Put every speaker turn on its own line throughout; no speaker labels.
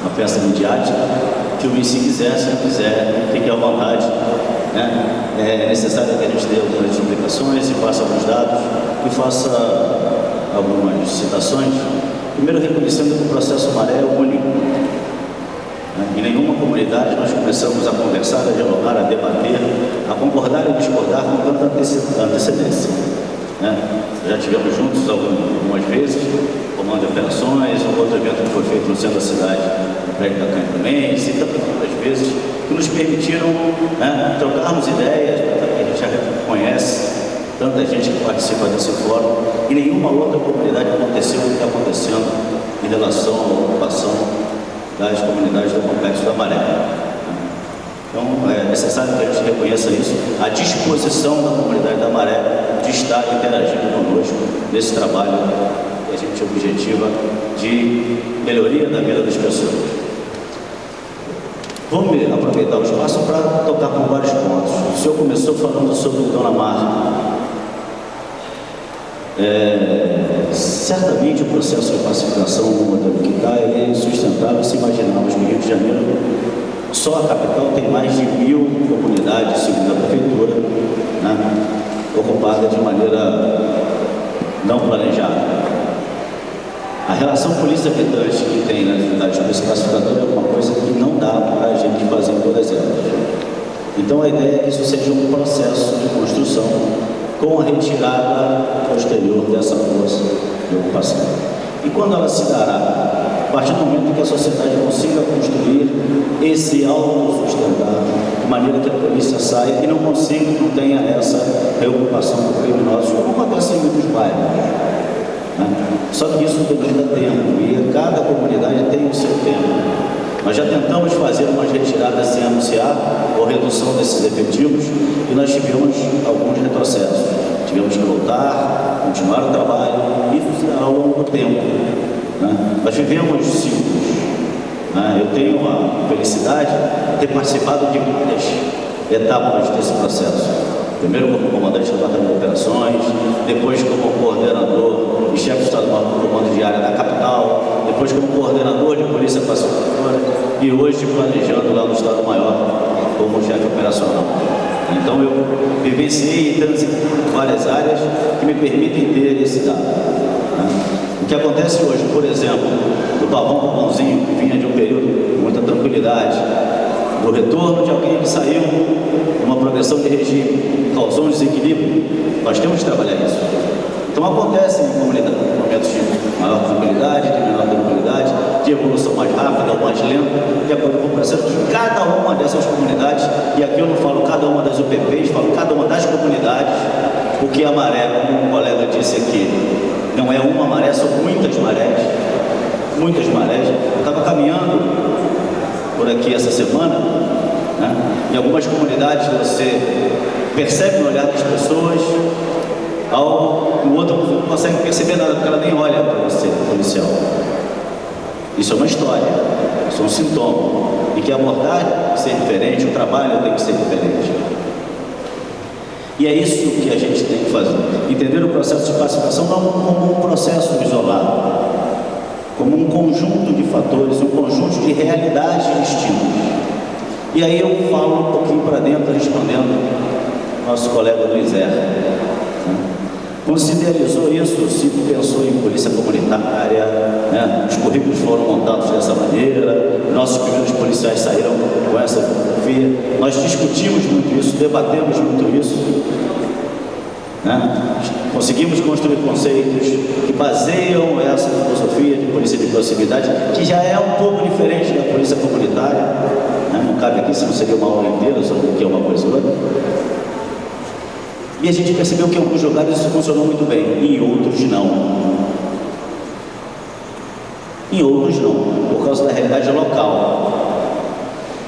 uma peça midiática, filme se quiser, se não quiser, fique à vontade, né? É necessário que a gente dê algumas explicações e faça alguns dados e faça algumas citações. Primeiro, reconhecendo que o processo Maré é único. Em nenhuma comunidade nós começamos a conversar, a dialogar, a debater, a concordar e discordar com tanta antecedência. Já tivemos juntos algumas vezes, comando de operações, um outro evento que foi feito no centro da cidade, no prédio da Câmara também, e tantas outras vezes, que nos permitiram trocarmos ideias, que a gente já conhece, tanta gente que participa desse fórum, e nenhuma outra comunidade aconteceu o que está acontecendo em relação à ocupação das comunidades do Complexo da Maré. Então, é necessário que a gente reconheça isso, a disposição da comunidade da Maré de estar interagindo conosco nesse trabalho que a gente objetiva de melhoria da vida das pessoas. Vamos aproveitar o espaço para tocar por vários pontos. O senhor começou falando sobre Dona Marta. Certamente o processo de pacificação do modelo que está é insustentável se imaginarmos que o Rio de Janeiro, só a capital, tem mais de 1000 comunidades, segundo a prefeitura, ocupadas de maneira não planejada. A relação polícia-habitante que tem nas unidades de polícia pacificadora é uma coisa que não dá para a gente fazer em todas elas. Então a ideia é que isso seja um processo de construção com a retirada posterior dessa força de ocupação. E quando ela se dará? A partir do momento que a sociedade consiga construir esse autossustentável, de maneira que a polícia saia e não tenha essa preocupação com criminosos, como acontece em muitos bairros. Só que isso demanda tempo, e cada comunidade tem o seu tempo. Nós já tentamos fazer umas retiradas sem anunciar, ou redução desses efetivos, e nós tivemos alguns retrocessos. Tivemos que voltar, continuar o trabalho, e isso ao longo do tempo. Nós vivemos ciclos. Eu tenho a felicidade de ter participado de várias etapas desse processo. Primeiro como comandante do Departamento de Operações, depois como coordenador e chefe estadual do comando de área da capital, depois como coordenador de polícia pacificadora e hoje planejando lá no Estado-Maior como chefe operacional. Então eu vivenciei e transitei por várias áreas que me permitem ter esse dado. O que acontece hoje, por exemplo, do Pavão Pãozinho, que vinha de um período de muita tranquilidade, do retorno de alguém que saiu numa progressão de regime, causou um desequilíbrio, nós temos que trabalhar isso. Então acontece em comunidade, momentos de maior tranquilidade, de menor tranquilidade, de evolução mais rápida ou mais lenta, de acordo com o processo de cada uma dessas comunidades, e aqui eu não falo cada uma das UPPs, falo cada uma das comunidades, porque a maré, como o colega disse aqui, não é uma maré, são muitas marés, muitas marés. Eu estava caminhando por aqui essa semana, em algumas comunidades você percebe no olhar das pessoas algo que o outro não consegue perceber nada, porque ela nem olha para você, policial. Isso é uma história, isso é um sintoma, e que a abordagem tem que ser diferente, o trabalho tem que ser diferente. E é isso que a gente tem que fazer, entender o processo de pacificação não como um processo isolado, como um conjunto de fatores, um conjunto de realidades distintas. E aí eu falo um pouquinho para dentro, respondendo nosso colega Luiz R. Quando se idealizou isso, se pensou em polícia comunitária, os currículos foram montados dessa maneira, nossos primeiros policiais saíram com essa filosofia, nós discutimos muito isso, debatemos muito isso, conseguimos construir conceitos que baseiam essa filosofia de polícia de proximidade, que já é um pouco diferente da polícia comunitária, não cabe aqui, senão seria uma aula inteira sobre o que é uma coisa ou outra. E a gente percebeu que em alguns lugares isso funcionou muito bem, e em outros não. Em outros não, por causa da realidade local.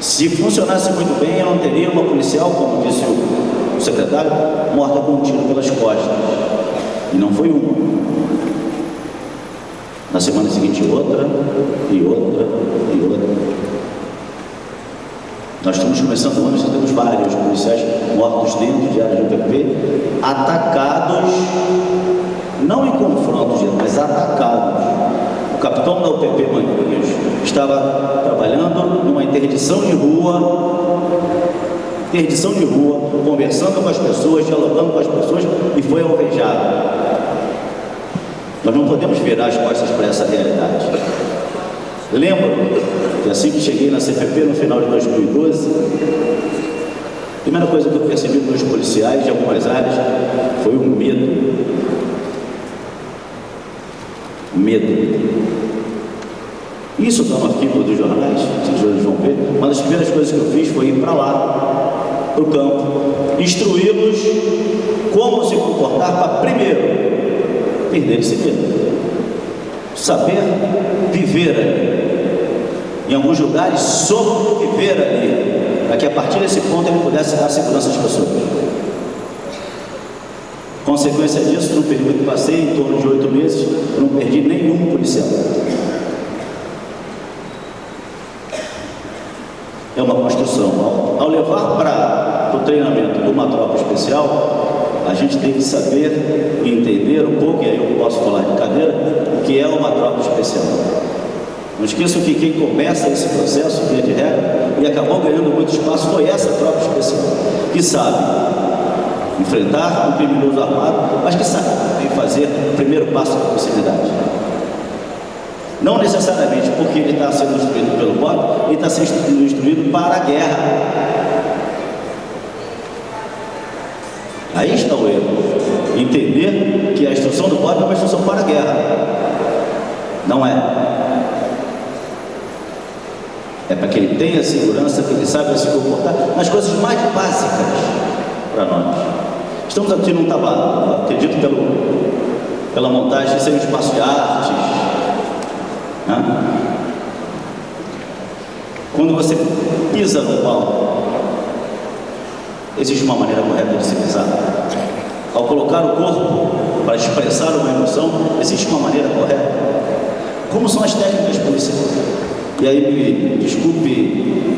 Se funcionasse muito bem, eu não teria uma policial, como disse o secretário, morta com um tiro pelas costas. E não foi uma. Na semana seguinte outra, e outra, e outra. Nós estamos começando o ano, já temos vários policiais mortos dentro de área de UPP, atacados, não em confrontos, mas atacados. O capitão da UPP Manguinhos estava trabalhando numa interdição de rua, conversando com as pessoas, dialogando com as pessoas, e foi alvejado. Nós não podemos virar as costas para essa realidade. Lembro que assim que cheguei na CPP no final de 2012, a primeira coisa que eu percebi dos policiais de algumas áreas foi o medo. Isso está no arquivo dos jornais, vocês vão ver. Uma das primeiras coisas que eu fiz foi ir para lá, para o campo, instruí-los como se comportar para, primeiro, perder esse medo, saber viver ali. Em alguns lugares, sobreviver ali, para que a partir desse ponto ele pudesse dar segurança às pessoas. Consequência disso, no período que passei, em torno de 8 meses, eu não perdi nenhum policial. É uma construção. Ao levar para o treinamento de uma tropa especial, a gente tem que saber e entender um pouco, e aí eu posso falar de cadeira, o que é uma tropa especial. Não esqueçam que quem começa esse processo, via de regra, e acabou ganhando muito espaço, foi essa tropa especial, que sabe enfrentar um criminoso armado, mas que sabe fazer o primeiro passo da possibilidade. Não necessariamente porque ele está sendo instruído pelo BOP, ele está sendo instruído para a guerra. Aí está o erro. Entender que a instrução do BOP é uma instrução para a guerra. Não é. É para que ele tenha segurança, que ele saiba se comportar nas coisas mais básicas para nós. Estamos aqui num tablado, acredito pela montagem, ser um espaço de artes. Quando você pisa no palco, existe uma maneira correta de se pisar. Ao colocar o corpo para expressar uma emoção, existe uma maneira correta. Como são as técnicas policiais? E aí me desculpe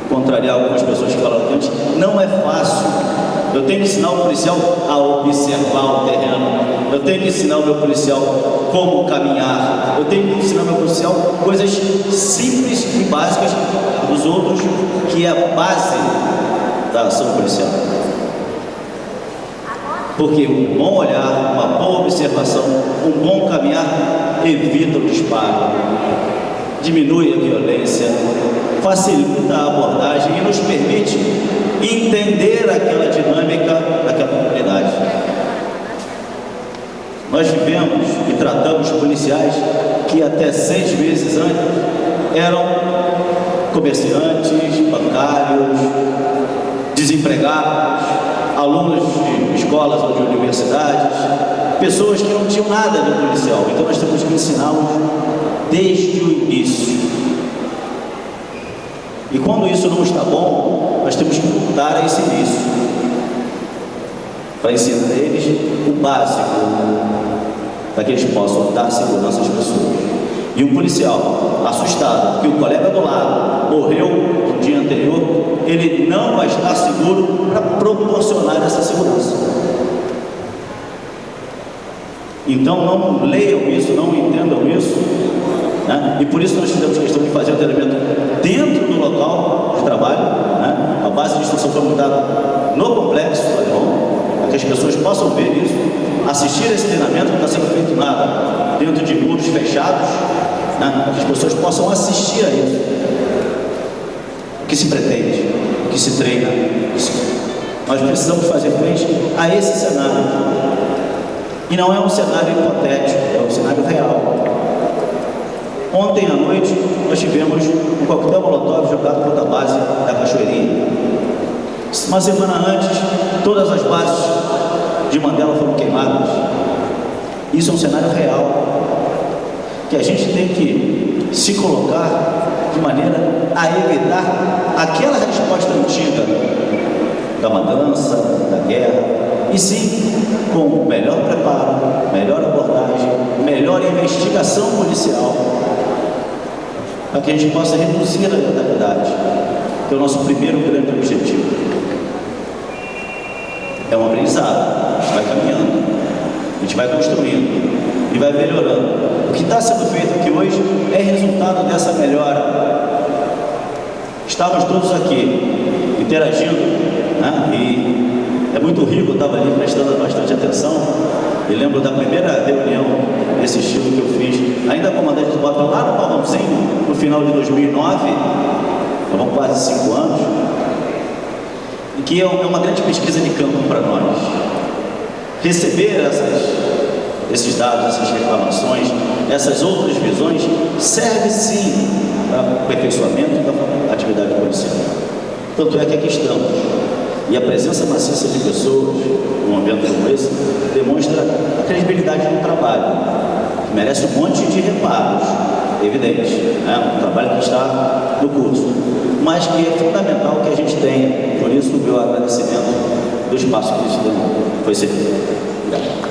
contrariar algumas pessoas que falaram antes, não é fácil. Eu tenho que ensinar o policial a observar o terreno, eu tenho que ensinar o meu policial como caminhar, eu tenho que ensinar o meu policial coisas simples e básicas dos outros, que é a base da ação policial. Porque um bom olhar, uma boa observação, um bom caminhar evita o disparo, diminui a violência, facilita a abordagem e nos permite entender aquela dinâmica daquela comunidade. Nós vivemos e tratamos policiais que até 6 meses antes eram comerciantes, bancários, desempregados, alunos de escolas ou de universidades, pessoas que não tinham nada de policial. Então nós temos que ensiná-los desde o início. E quando isso não está bom, nós temos que voltar a esse início, para ensinar a eles o básico, para que eles possam dar segurança às pessoas. E um policial assustado que o colega do lado morreu no dia anterior, ele não vai estar seguro para proporcionar essa segurança. Então não leiam isso, não entendam isso, né? E por isso nós fizemos questão de fazer o treinamento dentro do local de trabalho, né? A base de instrução foi montada no complexo do Alemão, para que as pessoas possam ver isso, assistir a esse treinamento. Não está sendo feito nada dentro de muros fechados, né? Para que as pessoas possam assistir a isso. O que se pretende, o que se treina, nós precisamos fazer frente a esse cenário. E não é um cenário hipotético, é um cenário real. Ontem à noite nós tivemos um coquetel molotov jogado contra a base da Cachoeirinha. Uma semana antes, todas as bases de Mandela foram queimadas. Isso é um cenário real, que a gente tem que se colocar de maneira a evitar aquela resposta antiga da matança, da guerra, e sim com melhor preparo, melhor abordagem, melhor investigação policial, para que a gente possa reduzir a letalidade, que é o nosso primeiro grande objetivo. É um aprendizado, a gente vai caminhando, a gente vai construindo e vai melhorando. que está sendo feito aqui hoje é resultado dessa melhora. Estávamos todos aqui interagindo, né? E é muito rico, eu estava ali prestando bastante atenção. E lembro da primeira reunião desse estilo que eu fiz, ainda comandante do batalhão, lá no Palmãozinho, no final de 2009, vão quase 5 anos, e que é uma grande pesquisa de campo para nós. Receber esses dados, essas reclamações, essas outras visões, serve sim para o aperfeiçoamento da atividade policial. Tanto é que aqui estamos. E a presença maciça de pessoas num evento como esse demonstra a credibilidade do trabalho, que merece um monte de reparos, evidente, né? Um trabalho que está no curso, mas que é fundamental que a gente tenha. Por isso, o meu agradecimento do espaço que isso foi servido. Obrigado.